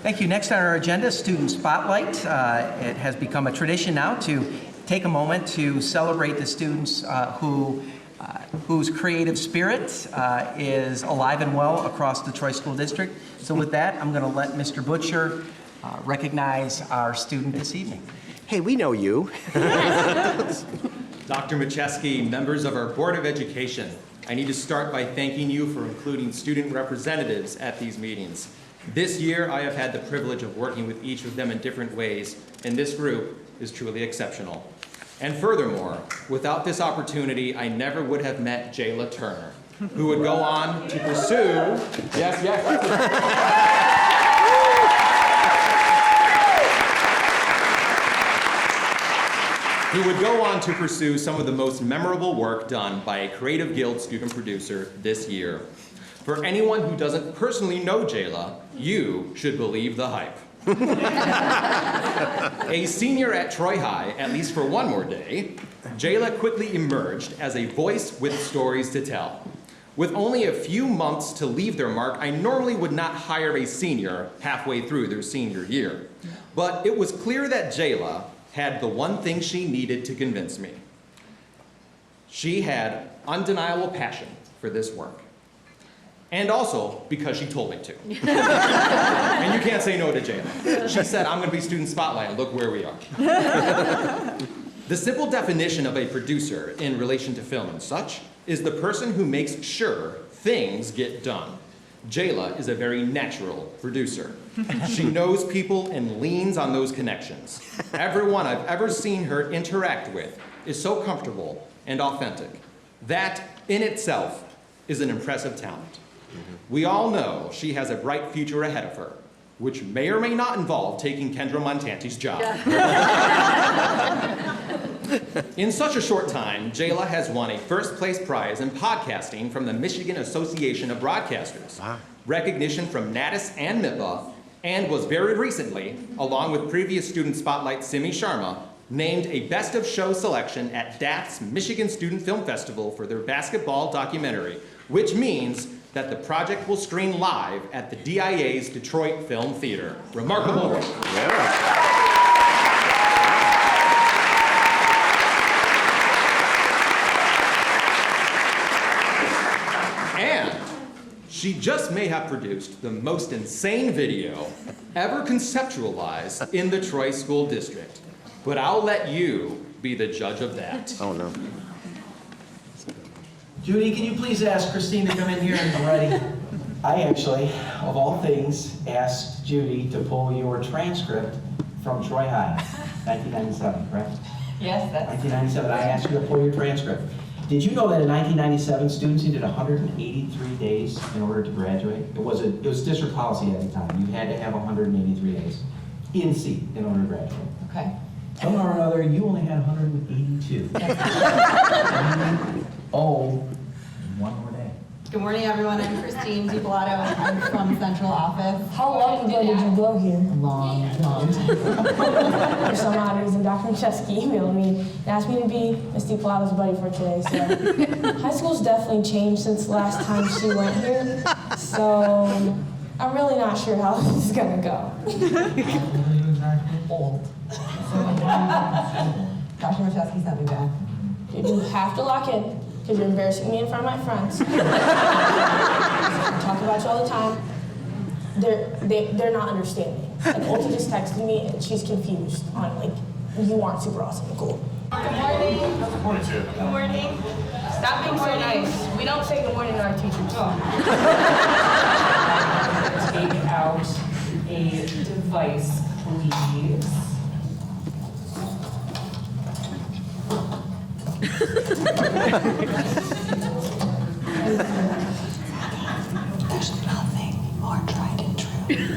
Thank you. Next on our agenda, Student Spotlight. It has become a tradition now to take a moment to celebrate the students whose creative spirit is alive and well across the Troy School District. So with that, I'm going to let Mr. Butcher recognize our student this evening. Hey, we know you. Dr. Macheski, members of our Board of Education, I need to start by thanking you for including student representatives at these meetings. This year, I have had the privilege of working with each of them in different ways, and this group is truly exceptional. And furthermore, without this opportunity, I never would have met Jayla Turner, who would go on to pursue, who would go on to pursue some of the most memorable work done by a Creative Guild student producer this year. For anyone who doesn't personally know Jayla, you should believe the hype. A senior at Troy High, at least for one more day, Jayla quickly emerged as a voice with stories to tell. With only a few months to leave their mark, I normally would not hire a senior halfway through their senior year. But it was clear that Jayla had the one thing she needed to convince me. She had undeniable passion for this work. And also because she told me to. And you can't say no to Jayla. She said, I'm going to be Student Spotlight, and look where we are. The simple definition of a producer in relation to film and such is the person who makes sure things get done. Jayla is a very natural producer. She knows people and leans on those connections. Everyone I've ever seen her interact with is so comfortable and authentic. That in itself is an impressive talent. We all know she has a bright future ahead of her, which may or may not involve taking Kendra Montanti's job. In such a short time, Jayla has won a first-place prize in podcasting from the Michigan Association of Broadcasters, recognition from Natus and MIPA, and was very recently, along with previous Student Spotlight Simi Sharma, named a Best of Show selection at DAT's Michigan Student Film Festival for their basketball documentary, which means that the project will screen live at the DIA's Detroit Film Theater. Remarkable work. And she just may have produced the most insane video ever conceptualized in the Troy School District. But I'll let you be the judge of that. Oh, no. Judy, can you please ask Christine to come in here and be ready? I actually, of all things, asked Judy to pull your transcript from Troy High, 1997, correct? Yes, that's 1997, I asked you to pull your transcript. Did you know that in 1997, students needed 183 days in order to graduate? It was district policy at the time. You had to have 183 days in seat in order to graduate. okay. Somehow or another, you only had 182. Oh, one more day. Good morning, everyone. I'm Christine DiPilato. I'm from Central Office. How long ago did you go here? Long time. For some odd reason, Dr. Macheski emailed me and asked me to be Ms. DiPilato's buddy for today. So high school's definitely changed since the last time she went here. So I'm really not sure how this is gonna go. Old. Dr. Macheski sent me back. You have to lock in, because you're embarrassing me in front of my friends. I talk about you all the time. They're not understanding. Like, Ulta just texted me and she's confused on, like, you aren't super awesome. Cool. Good morning. Good morning, too. Good morning. Stop being so nice. We don't say good morning to our teachers. Take out a device, please. There's nothing more tried and true than a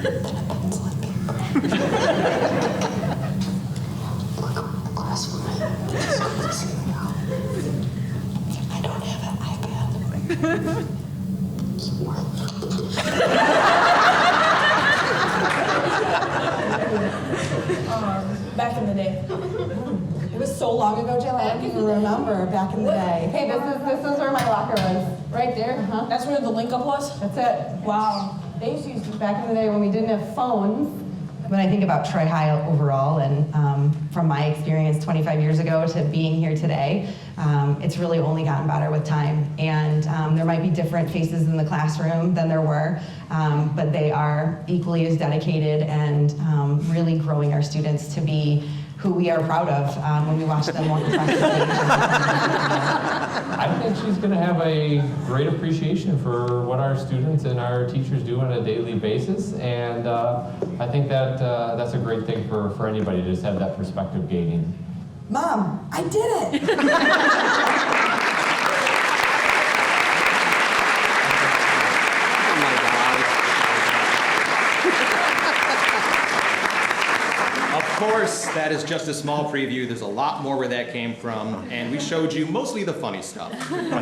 pencil and paper. Look around the classroom. I don't have an iPad. Back in the day. It was so long ago, Jayla, I don't even remember back in the day. Hey, this is where my locker was. Right there? Uh-huh. That's where the link up was? That's it. Wow. They used to use back in the day when we didn't have phones. When I think about Troy High overall, and from my experience 25 years ago to being here today, it's really only gotten better with time. And there might be different faces in the classroom than there were, but they are equally as dedicated and really growing our students to be who we are proud of when we watch them walk across the stage. I think she's going to have a great appreciation for what our students and our teachers do on a daily basis, and I think that that's a great thing for anybody to just have that perspective gaining. Mom, I did it! Of course, that is just a small preview. There's a lot more where that came from, and we showed you mostly the funny stuff.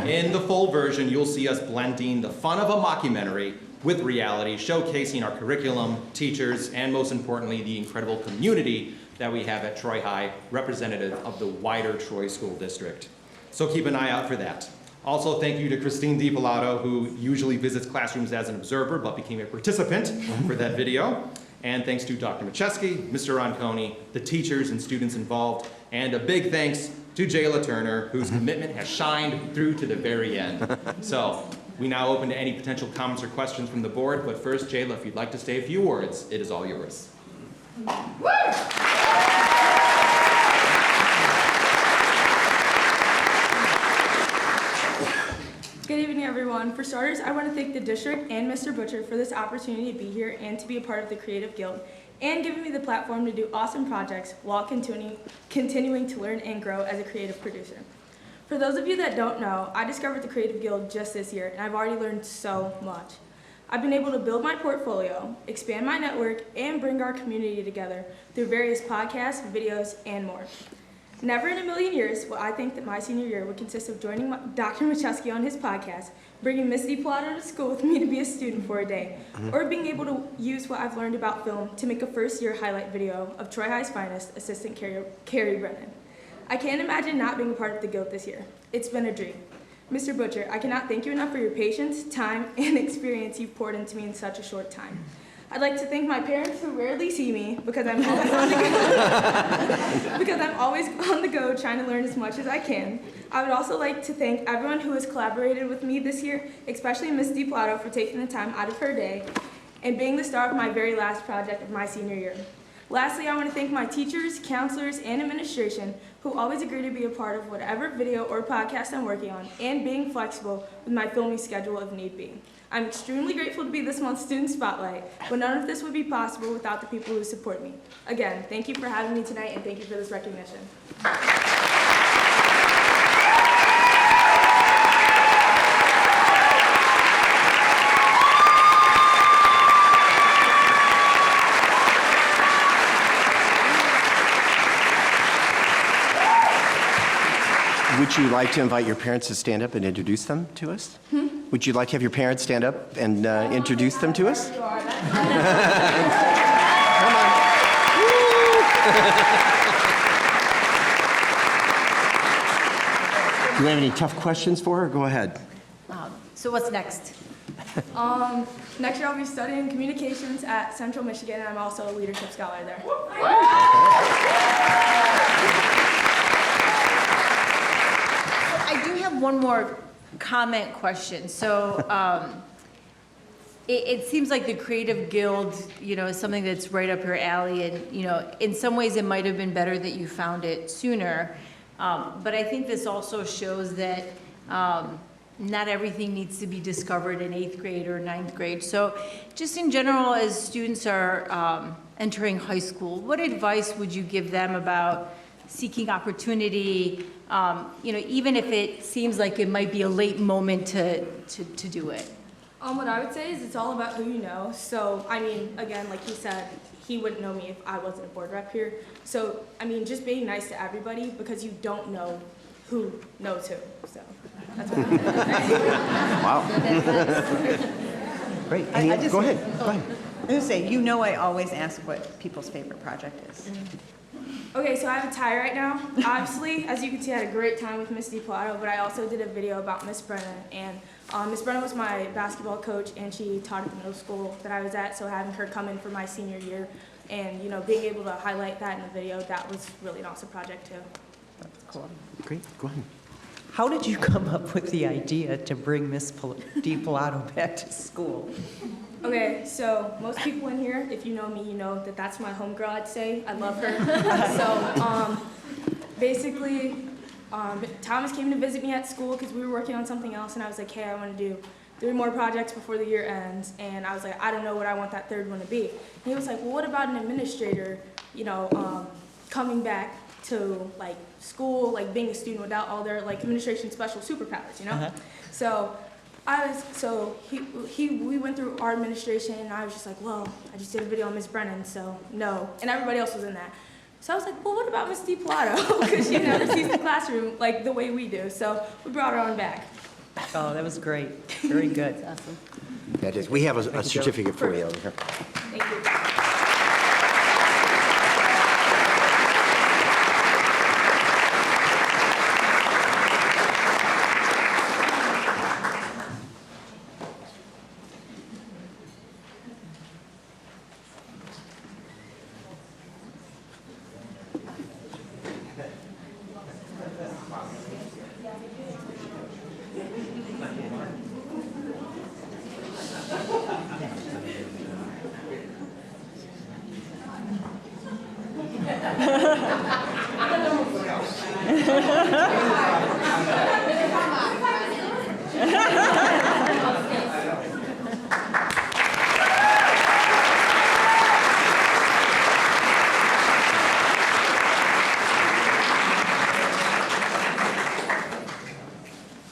In the full version, you'll see us blending the fun of a mockumentary with reality, showcasing our curriculum, teachers, and most importantly, the incredible community that we have at Troy High, representative of the wider Troy School District. So keep an eye out for that. Also, thank you to Christine DiPilato, who usually visits classrooms as an observer, but became a participant for that video. And thanks to Dr. Macheski, Mr. Ronconi, the teachers and students involved, and a big thanks to Jayla Turner, whose commitment has shined through to the very end. So, we now open to any potential comments or questions from the board, but first, Jayla, if you'd like to say a few words, it is all yours. Good evening, everyone. For starters, I want to thank the district and Mr. Butcher for this opportunity to be here and to be a part of the Creative Guild, and giving me the platform to do awesome projects while continuing to learn and grow as a creative producer. For those of you that don't know, I discovered the Creative Guild just this year, and I've already learned so much. I've been able to build my portfolio, expand my network, and bring our community together through various podcasts, videos, and more. Never in a million years will I think that my senior year would consist of joining Dr. Macheski on his podcast, bringing Miss DiPilato to school with me to be a student for a day, or being able to use what I've learned about film to make a first-year highlight video of Troy High's finest, Assistant Carrie Brennan. I can't imagine not being a part of the Guild this year. It's been a dream. Mr. Butcher, I cannot thank you enough for your patience, time, and experience you've poured into me in such a short time. I'd like to thank my parents who rarely see me because I'm always on the go, because I'm always on the go trying to learn as much as I can. I would also like to thank everyone who has collaborated with me this year, especially Ms. DiPilato for taking the time out of her day and being the star of my very last project of my senior year. Lastly, I want to thank my teachers, counselors, and administration who always agree to be a part of whatever video or podcast I'm working on and being flexible with my filming schedule if need be. I'm extremely grateful to be this month's Student Spotlight, but none of this would be possible without the people who support me. Again, thank you for having me tonight, and thank you for this recognition. Would you like to invite your parents to stand up and introduce them to us? Would you like to have your parents stand up and introduce them to us? Come on. Do you have any tough questions for her? Go ahead. So what's next? Next year I'll be studying communications at Central Michigan, and I'm also a leadership scholar there. I do have one more comment question. So it seems like the Creative Guild, is something that's right up your alley, and in some ways it might have been better that you found it sooner. But I think this also shows that not everything needs to be discovered in 8th grade or 9th grade. So just in general, as students are entering high school, what advice would you give them about seeking opportunity, even if it seems like it might be a late moment to do it? What I would say is it's all about who you know. So, again, like he said, he wouldn't know me if I wasn't a board rep here. So, just being nice to everybody, because you don't know who knows who. So, that's what I'm saying. Wow. Great. Go ahead. Go ahead. I was going to say, I always ask what people's favorite project is. Okay, so I have a tie right now. Obviously, as you can see, I had a great time with Miss DiPilato, but I also did a video about Miss Brennan, and Miss Brennan was my basketball coach, and she taught at the middle school that I was at, so having her come in for my senior year and, you know, being able to highlight that in the video, that was really an awesome project too. Cool. Great, go ahead. How did you come up with the idea to bring Miss DiPilato back to school? Okay, so most people in here, if you know me, you know that that's my homegirl, I'd say. I love her. So basically, Thomas came to visit me at school because we were working on something else, and I was like, hey, I want to do 3 more projects before the year ends. And I was like, I don't know what I want that 3rd one to be. And he was like, well, what about an administrator, you know, coming back to like school, like being a student without all their like administration special superpowers, you know? So we went through our administration, and I was just like, well, I just did a video on Miss Brennan, so no. And everybody else was in that. So I was like, well, what about Miss DiPilato? Because she never sees the classroom like the way we do. So we brought her on back. Oh, that was great. Very good. Awesome. That is, we have a certificate for you over here. Thank you.